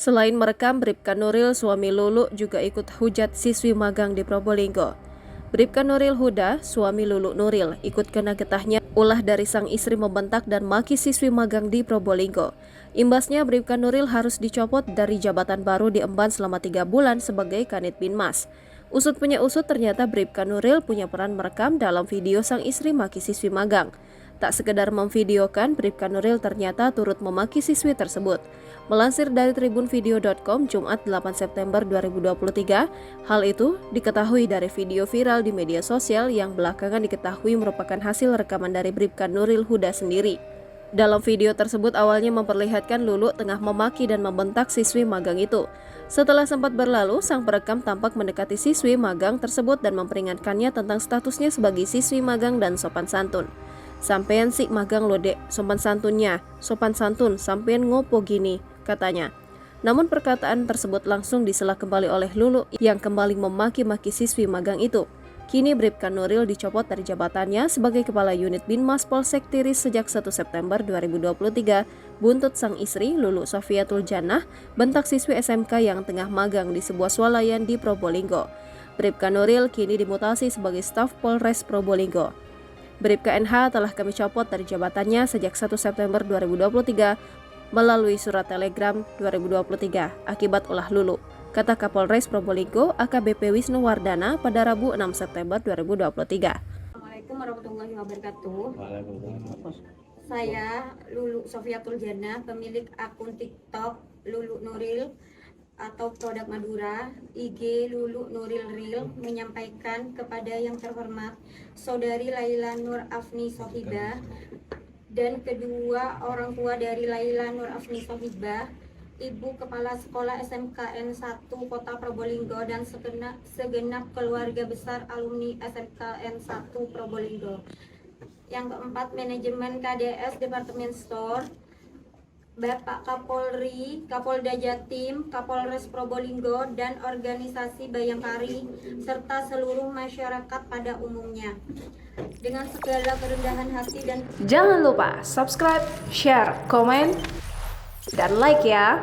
Selain merekam, Bribka Nuril, suami Lulu, juga ikut hujat siswi magang di Probolinggo. Bribka Nuril Huda, suami Lulu Nuril, ikut kena getahnya ulah dari sang istri membentak dan maki siswi magang di Probolinggo. Imbasnya, Bribka Nuril harus dicopot dari jabatan baru diemban selama 3 bulan sebagai Kanit Binmas. Usut punya usut, ternyata Bribka Nuril punya peran merekam dalam video sang istri maki siswi magang. Tak sekedar memvideokan, Bribka Nuril ternyata turut memaki siswi tersebut. Melansir dari tribunvideo.com Jumat 8 September 2023, hal itu diketahui dari video viral di media sosial yang belakangan diketahui merupakan hasil rekaman dari Bribka Nuril Huda sendiri. Dalam video tersebut awalnya memperlihatkan Lulu tengah memaki dan membentak siswi magang itu. Setelah sempat berlalu, sang perekam tampak mendekati siswi magang tersebut dan memperingatkannya tentang statusnya sebagai siswi magang dan sopan santun. "Sampean sik magang lo dek, sopan santun, sampean ngopo gini," katanya. Namun perkataan tersebut langsung disela kembali oleh Lulu yang kembali memaki-maki siswi magang itu. Kini Bribka Nuril dicopot dari jabatannya sebagai Kepala Unit Binmas Polsek Tiris sejak 1 September 2023, buntut sang istri Lulu Sofiatul Jannah bentak siswi SMK yang tengah magang di sebuah swalayan di Probolinggo. Bribka Nuril kini dimutasi sebagai staf Polres Probolinggo. Bribka NH telah kami copot dari jabatannya sejak 1 September 2023 melalui surat telegram 2023 akibat ulah Lulu, kata Kapolres Probolinggo AKBP Wisnu Wardana pada Rabu 6 September 2023. Assalamualaikum warahmatullahi wabarakatuh. Saya Lulu Sofiatul Jannah, pemilik akun TikTok Lulu Nuril atau Produk Madura, IG Lulu Nuril Ril, menyampaikan kepada yang terhormat Saudari Laila Nur Afni Sohibah dan kedua orang tua dari Laila Nur Afni Sohibah, Ibu Kepala Sekolah SMKN 1 Kota Probolinggo dan segenap keluarga besar alumni SMKN 1 Probolinggo. Yang keempat, manajemen KDS Departemen Store, Bapak Kapolri, Kapolda Jatim, Kapolres Probolinggo, dan organisasi Bayangkari, serta seluruh masyarakat pada umumnya. Dengan segala kerendahan hati dan... Jangan lupa subscribe, share, komen, dan like ya!